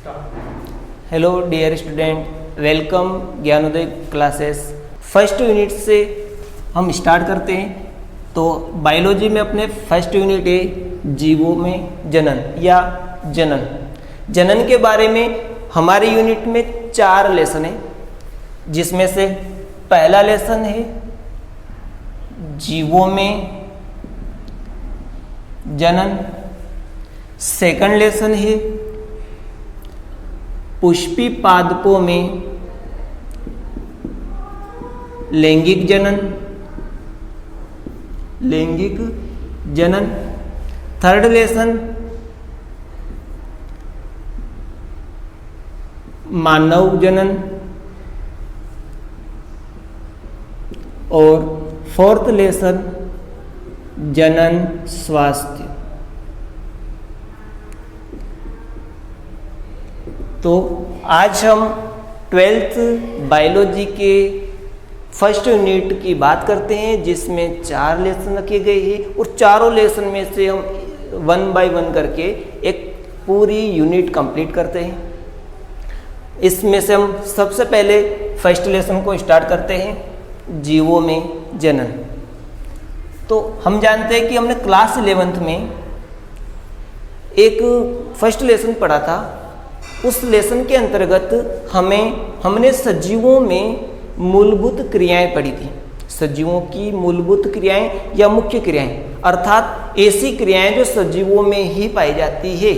Hello dear student, welcome Gyanoday classes. First unit से हम start करते हैं। तो बायोलॉजी में अपने फर्स्ट यूनिट है जीवों में जनन या जनन। जनन के बारे में हमारे यूनिट में 4 लेसन है, जिसमें से पहला लेसन है जीवों में जनन। सेकंड लेसन है पुष्पी पादपों में लैंगिक जनन। थर्ड लेसन मानव जनन। और फोर्थ लेसन जनन स्वास्थ्य। तो आज हम 12th बायोलॉजी के फर्स्ट यूनिट की बात करते हैं, जिसमें 4 लेसन रखे गए हैं और चारों लेसन में से हम 1 बाय 1 करके एक पूरी यूनिट कंप्लीट करते हैं। इसमें से हम सबसे पहले फर्स्ट लेसन को स्टार्ट करते हैं, जीवों में जनन। तो हम जानते हैं कि हमने क्लास 11th में एक फर्स्ट लेसन पढ़ा था। उस लेसन के अंतर्गत हमने सजीवों में मूलभूत क्रियाएं पढ़ी थी। सजीवों की मूलभूत क्रियाएं या मुख्य क्रियाएं, अर्थात ऐसी क्रियाएं जो सजीवों में ही पाई जाती है,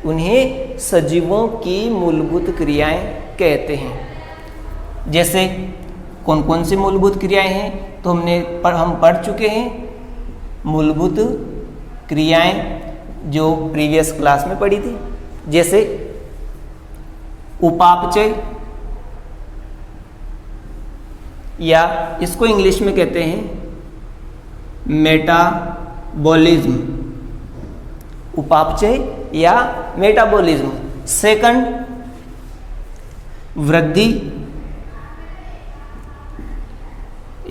उन्हें सजीवों की मूलभूत क्रियाएं कहते हैं। जैसे कौन कौन सी मूलभूत क्रियाएं हैं, तो हम पढ़ चुके हैं मूलभूत क्रियाएं जो प्रीवियस क्लास में पढ़ी थी। जैसे उपापचय, या इसको इंग्लिश में कहते हैं मेटाबॉलिज्म। उपापचय या मेटाबॉलिज्म। सेकंड वृद्धि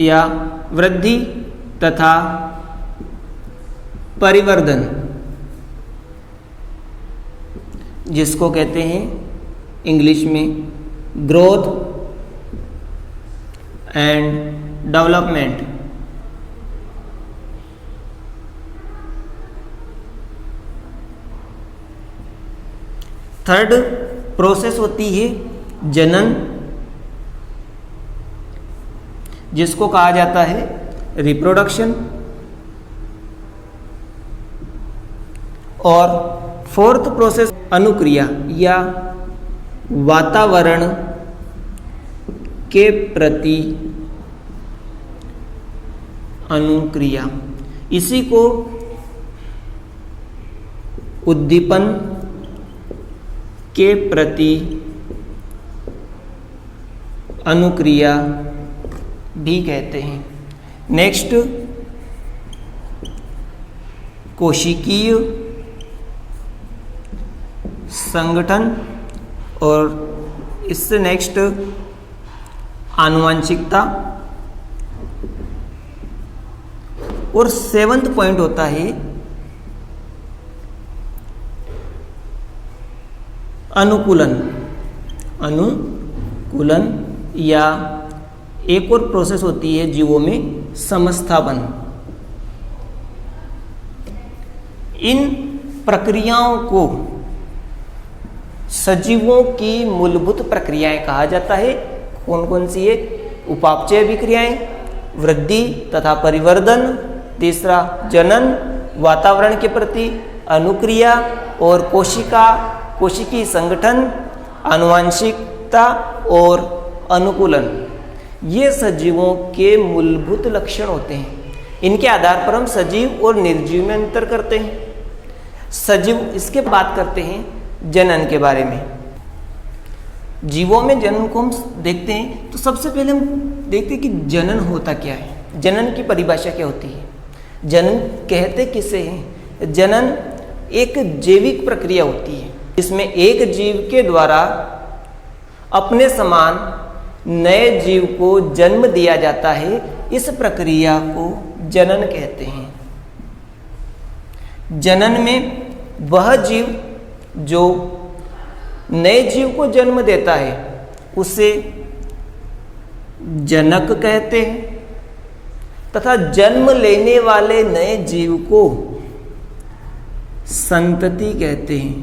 या वृद्धि तथा परिवर्धन, जिसको कहते हैं इंग्लिश में growth and development. Third process होती है जनन, जिसको कहा जाता है रिप्रोडक्शन। और फोर्थ प्रोसेस अनुक्रिया या वातावरण के प्रति अनुक्रिया। इसी को उद्दीपन के प्रति अनुक्रिया भी कहते हैं। नेक्स्ट कोशिकीय संगठन, और इससे नेक्स्ट आनुवंशिकता। और 7th पॉइंट होता है अनुकूलन। या एक और प्रोसेस होती है जीवों में समस्थापन। इन प्रक्रियाओं को सजीवों की मूलभूत प्रक्रियाएं कहा जाता है। कौन कौन सी है? उपापचय अभिक्रियाएं, वृद्धि तथा परिवर्धन, तीसरा जनन, वातावरण के प्रति अनुक्रिया, और कोशिकीय संगठन, आनुवंशिकता और अनुकूलन। ये सजीवों के मूलभूत लक्षण होते हैं। इनके आधार पर हम सजीव और निर्जीव में अंतर करते हैं। सजीव, इसके बात करते हैं जनन के बारे में। जीवों में जनन को हम देखते हैं तो सबसे पहले हम देखते हैं कि जनन होता क्या है। जनन की परिभाषा क्या होती है? जनन कहते किसे हैं? जनन एक जैविक प्रक्रिया होती है, जिसमें एक जीव के द्वारा अपने समान नए जीव को जन्म दिया जाता है। इस प्रक्रिया को जनन कहते हैं। जनन में वह जीव जो नए जीव को जन्म देता है उसे जनक कहते हैं, तथा जन्म लेने वाले नए जीव को संतति कहते हैं।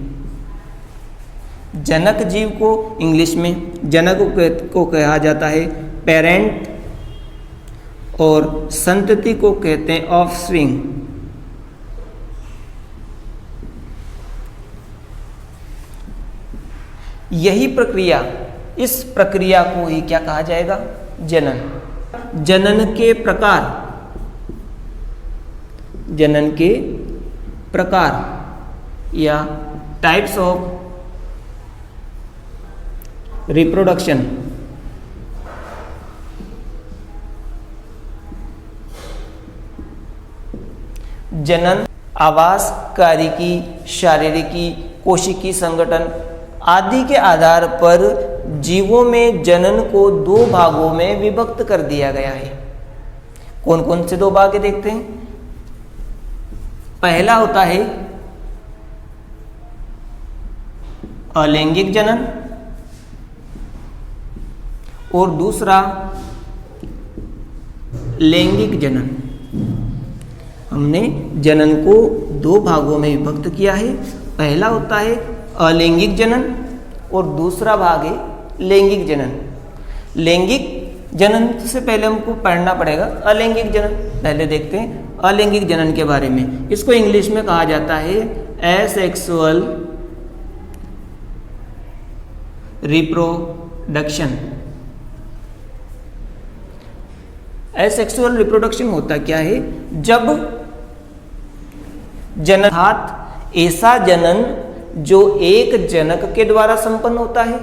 जनक जीव को इंग्लिश में जनक को कहा जाता है पेरेंट, और संतति को कहते हैं ऑफस्प्रिंग। यही प्रक्रिया, इस प्रक्रिया को ही क्या कहा जाएगा? जनन। जनन के प्रकार, जनन के प्रकार या टाइप्स ऑफ रिप्रोडक्शन। जनन आवास, कारिकी, शारीरिकी, कोशिकी संगठन आदि के आधार पर जीवों में जनन को 2 भागों में विभक्त कर दिया गया है। कौन कौन से 2 भाग देखते हैं? पहला होता है अलैंगिक जनन और दूसरा लैंगिक जनन। हमने जनन को 2 भागों में विभक्त किया है। पहला होता है अलैंगिक जनन और दूसरा भाग है लैंगिक जनन। लैंगिक जनन से पहले हमको पढ़ना पड़ेगा अलैंगिक जनन। पहले देखते हैं अलैंगिक जनन के बारे में। इसको इंग्लिश में कहा जाता है एसेक्सुअल रिप्रोडक्शन। एसेक्सुअल रिप्रोडक्शन होता क्या है? जब जनन अर्थात ऐसा जनन जो एक जनक के द्वारा संपन्न होता है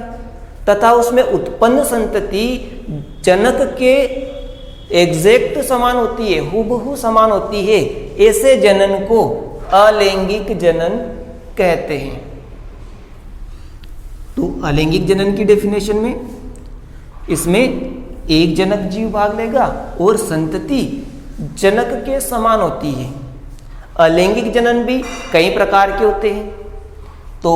तथा उसमें उत्पन्न संतति जनक के एग्जैक्ट समान होती है, हूबहू समान होती है, ऐसे जनन को अलैंगिक जनन कहते हैं। तो अलैंगिक जनन की डेफिनेशन में इसमें एक जनक जीव भाग लेगा और संतति जनक के समान होती है। अलैंगिक जनन भी कई प्रकार के होते हैं। तो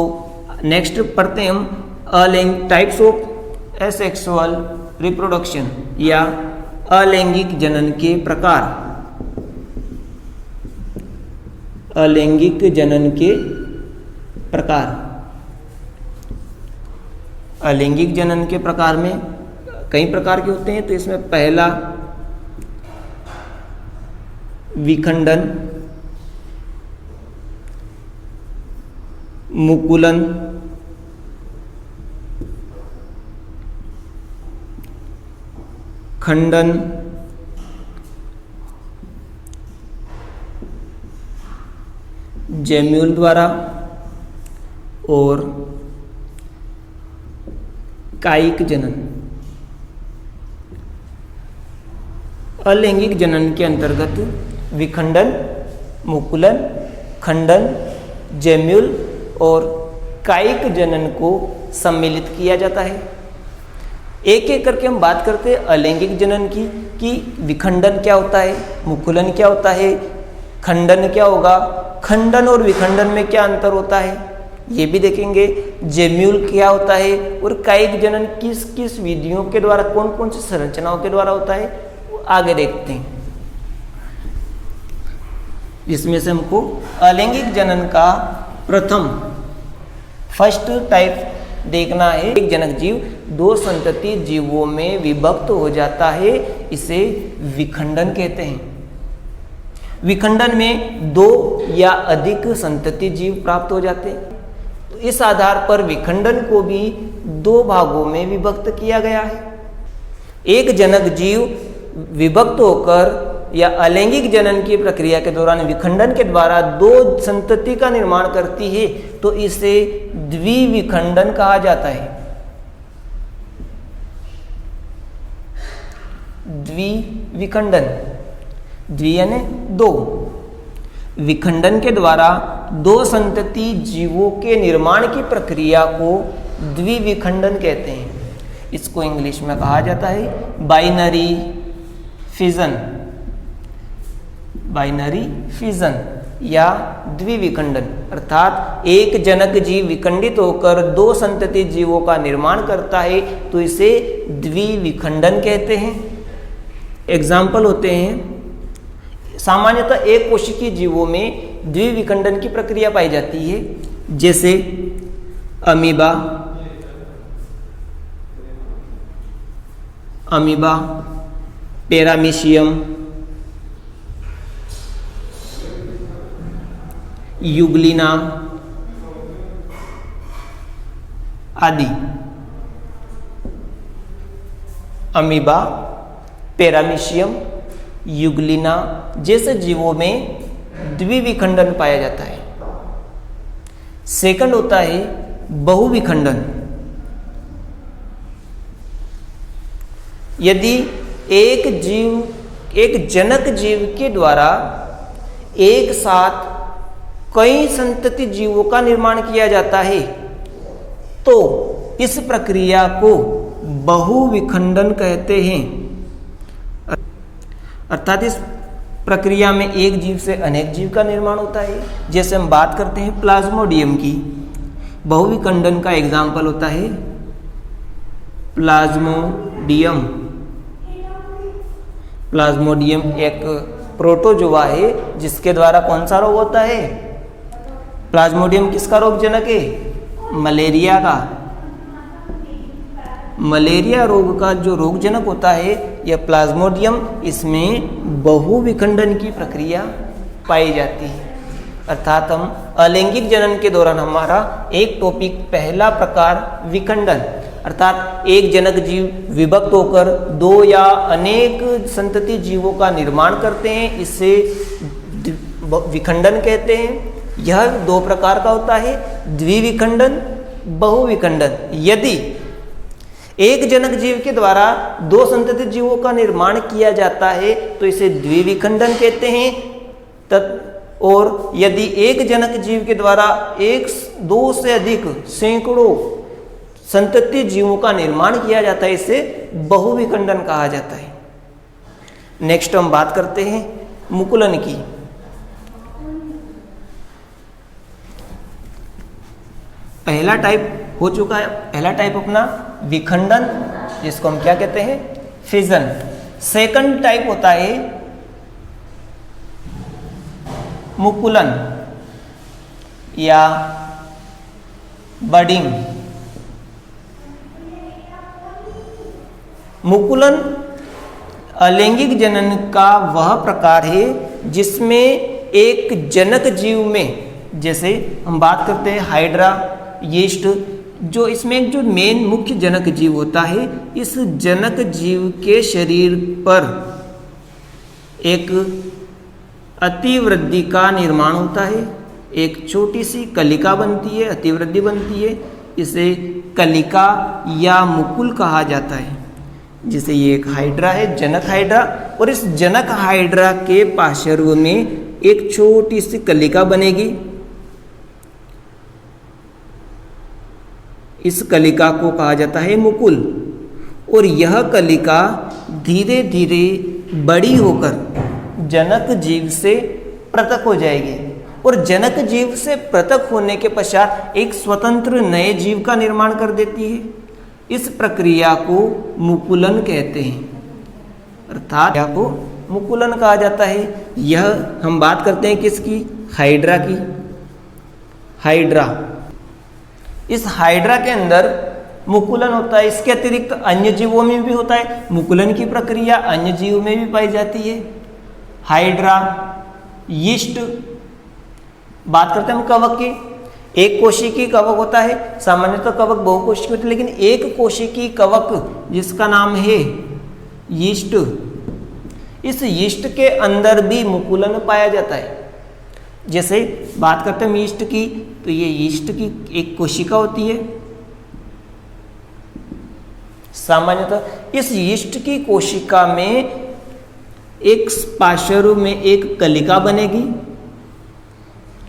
नेक्स्ट पढ़ते हैं हम टाइप्स ऑफ एसेक्सुअल रिप्रोडक्शन या अलैंगिक जनन के प्रकार। अलैंगिक जनन के प्रकार। अलैंगिक जनन के प्रकार में कई प्रकार के होते हैं। तो इसमें पहला विखंडन, मुकुलन, खंडन, जेम्यूल द्वारा और कायिक जनन। अलैंगिक जनन के अंतर्गत विखंडन, मुकुलन, खंडन, जेम्यूल और कायिक जनन को सम्मिलित किया जाता है। एक एक करके हम बात करते हैं अलैंगिक जनन की कि विखंडन क्या होता है, मुकुलन क्या होता है, खंडन क्या होगा, खंडन और विखंडन में क्या अंतर होता है, ये भी देखेंगे। जेम्यूल क्या होता है और कायिक जनन किस किस विधियों के द्वारा, कौन कौन सी संरचनाओं के द्वारा होता है, आगे देखते हैं। इसमें से हमको अलैंगिक जनन का फर्स्ट टाइप देखना है। एक जनक जीव 2 संतति जीवों में विभक्त हो जाता है, इसे विखंडन कहते हैं। विखंडन में 2 या अधिक संतति जीव प्राप्त हो जाते हैं। तो इस आधार पर विखंडन को भी 2 भागों में विभक्त किया गया है। एक जनक जीव विभक्त होकर या अलैंगिक जनन की प्रक्रिया के दौरान विखंडन के द्वारा 2 संतति का निर्माण करती है, तो इसे द्विविखंडन कहा जाता है। द्विविखंडन, द्वि यानी 2। विखंडन के द्वारा 2 संतति जीवों के निर्माण की प्रक्रिया को द्विविखंडन कहते हैं। इसको इंग्लिश में कहा जाता है बाइनरी फिजन। बाइनरी फिजन या द्विविखंडन, अर्थात एक जनक जीव विखंडित होकर दो संतति जीवों का निर्माण करता है तो इसे द्विविखंडन कहते हैं। एग्जाम्पल होते हैं, सामान्यतः एक कोशिकीय जीवों में द्विविखंडन की प्रक्रिया पाई जाती है, जैसे अमीबा, पैरामीशियम, यूग्लिना आदि। अमीबा, पैरामीशियम, यूग्लिना जैसे जीवों में द्विविखंडन पाया जाता है। सेकंड होता है बहुविखंडन। यदि एक जनक जीव के द्वारा एक साथ कई संतति जीवों का निर्माण किया जाता है तो इस प्रक्रिया को बहुविखंडन कहते हैं। अर्थात इस प्रक्रिया में एक जीव से अनेक जीव का निर्माण होता है। जैसे हम बात करते हैं प्लाज्मोडियम की, बहुविखंडन का एग्जाम्पल होता है प्लाज्मोडियम। प्लाज्मोडियम एक प्रोटोजोआ है जिसके द्वारा कौन सा रोग होता है? प्लाज्मोडियम किसका रोगजनक है? मलेरिया का। मलेरिया रोग का जो रोगजनक होता है यह प्लाज्मोडियम, इसमें बहुविखंडन की प्रक्रिया पाई जाती है। अर्थात हम अलैंगिक जनन के दौरान हमारा एक टॉपिक पहला प्रकार विखंडन, अर्थात एक जनक जीव विभक्त होकर दो या अनेक संतति जीवों का निर्माण करते हैं, इसे विखंडन कहते हैं। यह दो प्रकार का होता है, द्विविखंडन, बहुविखंडन। यदि एक जनक जीव के द्वारा दो संतति जीवों का निर्माण किया जाता है तो इसे द्विविखंडन कहते हैं। और यदि एक जनक जीव के द्वारा दो से अधिक सैकड़ों संतति जीवों का निर्माण किया जाता है, इसे बहुविखंडन कहा जाता है। नेक्स्ट हम बात करते हैं मुकुलन की। पहला टाइप हो चुका है, पहला टाइप अपना विखंडन, जिसको हम क्या कहते हैं? फिजन। सेकंड टाइप होता है मुकुलन या बडिंग। मुकुलन अलैंगिक जनन का वह प्रकार है जिसमें एक जनक जीव में, जैसे हम बात करते हैं हाइड्रा, यीस्ट, जो इसमें एक जो मेन मुख्य जनक जीव होता है, इस जनक जीव के शरीर पर एक अतिवृद्धि का निर्माण होता है। एक छोटी सी कलिका बनती है, अतिवृद्धि बनती है, इसे कलिका या मुकुल कहा जाता है। जैसे ये एक हाइड्रा है, जनक हाइड्रा, और इस जनक हाइड्रा के पार्श्व में एक छोटी सी कलिका बनेगी। इस कलिका को कहा जाता है मुकुल, और यह कलिका धीरे धीरे बड़ी होकर जनक जीव से पृथक हो जाएगी, और जनक जीव से पृथक होने के पश्चात एक स्वतंत्र नए जीव का निर्माण कर देती है। इस प्रक्रिया को मुकुलन कहते हैं, अर्थात यह को मुकुलन कहा जाता है। यह हम बात करते हैं किसकी? हाइड्रा की। हाइड्रा, इस हाइड्रा के अंदर मुकुलन होता है। इसके अतिरिक्त अन्य जीवों में भी होता है। मुकुलन की प्रक्रिया अन्य जीवों में भी पाई जाती है। हाइड्रा, यीस्ट, बात करते हैं हम कवक की। एक कोशिकीय कवक होता है, सामान्यतः कवक बहुकोशिकीय होते हैं, लेकिन एक कोशिकीय कवक जिसका नाम है यीस्ट, इस यीस्ट के अंदर भी मुकुलन पाया जाता है। जैसे बात करते हैं यीस्ट की, तो ये यीस्ट की एक कोशिका होती है। सामान्यतः इस यीस्ट की कोशिका में एक पार्श्व में एक कलिका बनेगी,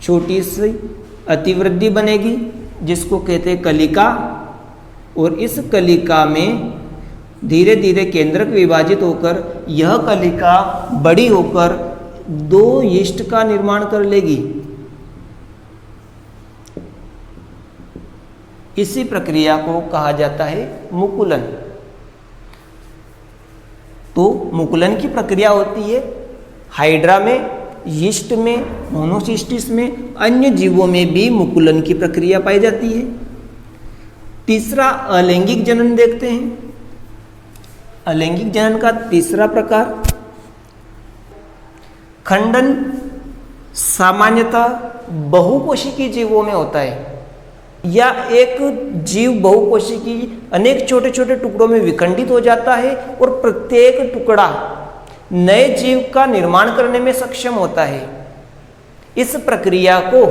छोटी सी अतिवृद्धि बनेगी जिसको कहते हैं कलिका, और इस कलिका में धीरे धीरे केंद्रक विभाजित होकर यह कलिका बड़ी होकर 2 यीस्ट का निर्माण कर लेगी। इसी प्रक्रिया को कहा जाता है मुकुलन। तो मुकुलन की प्रक्रिया होती है हाइड्रा में, यीस्ट में, मोनोसिस्टिस में, अन्य जीवों में भी मुकुलन की प्रक्रिया पाई जाती है। तीसरा अलैंगिक जनन देखते हैं। अलैंगिक जनन का तीसरा प्रकार खंडन सामान्यतः बहुकोशिकीय जीवों में होता है, या एक जीव बहुकोशिकीय अनेक छोटे छोटे टुकड़ों में विखंडित हो जाता है और प्रत्येक टुकड़ा नए जीव का निर्माण करने में सक्षम होता है। इस प्रक्रिया को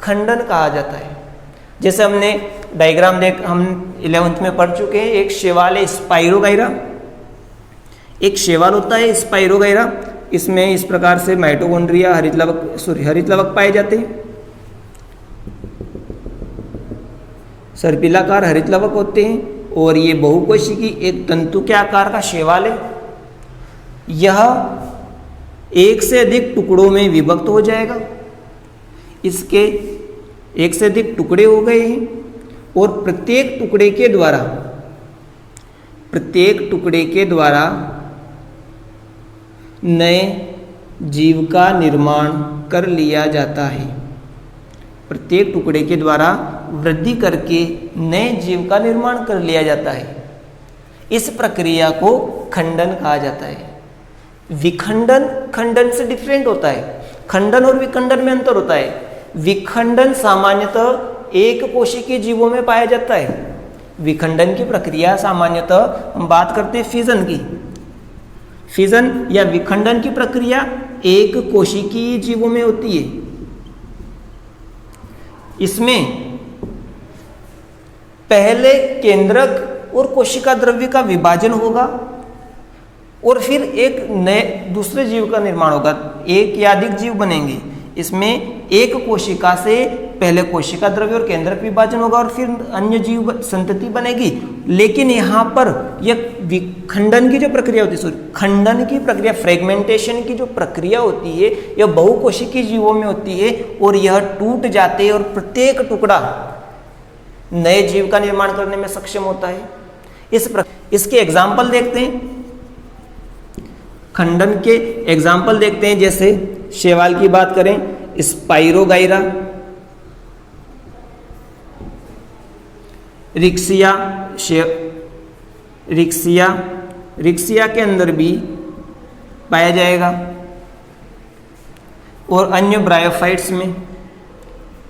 खंडन कहा जाता है। जैसे हमने डायग्राम हम 11th में पढ़ चुके हैं। एक शैवाल है स्पाइरोगाइरा, एक शैवाल होता है स्पाइरोगाइरा। इसमें इस प्रकार से माइटोकॉन्ड्रिया, हरितलवक पाए जाते हैं। सर्पिलाकार हरितलवक होते हैं और ये बहुकोशिकीय एक तंतु के आकार का शैवाल है। यह एक से अधिक टुकड़ों में विभक्त हो जाएगा। इसके एक से अधिक टुकड़े हो गए हैं और प्रत्येक टुकड़े के द्वारा नए जीव का निर्माण कर लिया जाता है। प्रत्येक टुकड़े के द्वारा वृद्धि करके नए जीव का निर्माण कर लिया जाता है। इस प्रक्रिया को खंडन कहा जाता है। विखंडन खंडन से डिफरेंट होता है। खंडन और विखंडन में अंतर होता है। विखंडन सामान्यतः एक कोशिकीय जीवों में पाया जाता है। विखंडन की प्रक्रिया सामान्यतः हम बात करते हैं फिजन की। फिजन या विखंडन की प्रक्रिया एक कोशिकीय जीवों में होती है। इसमें पहले केंद्रक और कोशिका द्रव्य का विभाजन होगा और फिर एक नए दूसरे जीव का निर्माण होगा। एक या अधिक जीव बनेंगे। इसमें एक कोशिका से पहले कोशिका द्रव्य और केंद्रक विभाजन होगा और फिर अन्य जीव संतति बनेगी। लेकिन यहाँ पर यह विखंडन की जो प्रक्रिया होती है, खंडन की प्रक्रिया, फ्रेगमेंटेशन की जो प्रक्रिया होती है, यह बहुकोशिकीय जीवों में होती है और यह टूट जाते हैं और प्रत्येक टुकड़ा नए जीव का निर्माण करने में सक्षम होता है। इसके एग्जाम्पल देखते हैं। खंडन के एग्जाम्पल देखते हैं। जैसे शैवाल की बात करें, स्पाइरोगाइरा, रिक्सिया के अंदर भी पाया जाएगा और अन्य ब्रायोफाइट्स में,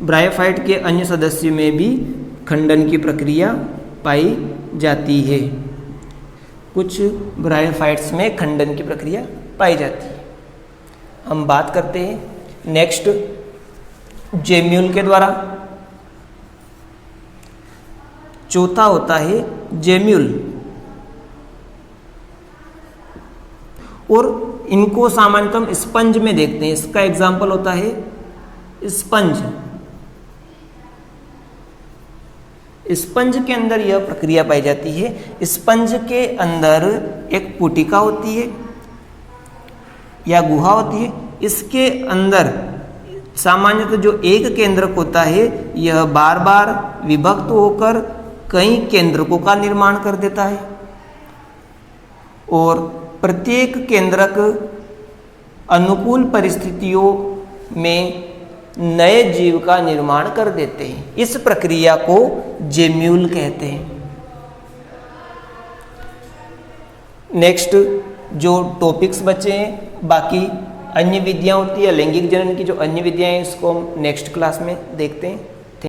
ब्रायोफाइट के अन्य सदस्यों में भी खंडन की प्रक्रिया पाई जाती है। कुछ ब्रायोफाइट्स में खंडन की प्रक्रिया पाई जाती है। हम बात करते हैं नेक्स्ट जेम्यूल के द्वारा। चौथा होता है जेम्यूल, और इनको सामान्यतः स्पंज में देखते हैं। इसका एग्जाम्पल होता है स्पंज। स्पंज के अंदर यह प्रक्रिया पाई जाती है। स्पंज के अंदर एक पुटिका होती है या गुहा होती है। इसके अंदर सामान्यतः जो एक केंद्रक होता है, यह बार बार विभक्त होकर कई केंद्रकों का निर्माण कर देता है और प्रत्येक केंद्रक अनुकूल परिस्थितियों में नए जीव का निर्माण कर देते हैं। इस प्रक्रिया को जेम्यूल कहते हैं। नेक्स्ट जो टॉपिक्स बचे हैं, बाकी अन्य विधियां होती है, लैंगिक जनन की जो अन्य विधियां हैं, इसको हम नेक्स्ट क्लास में देखते हैं।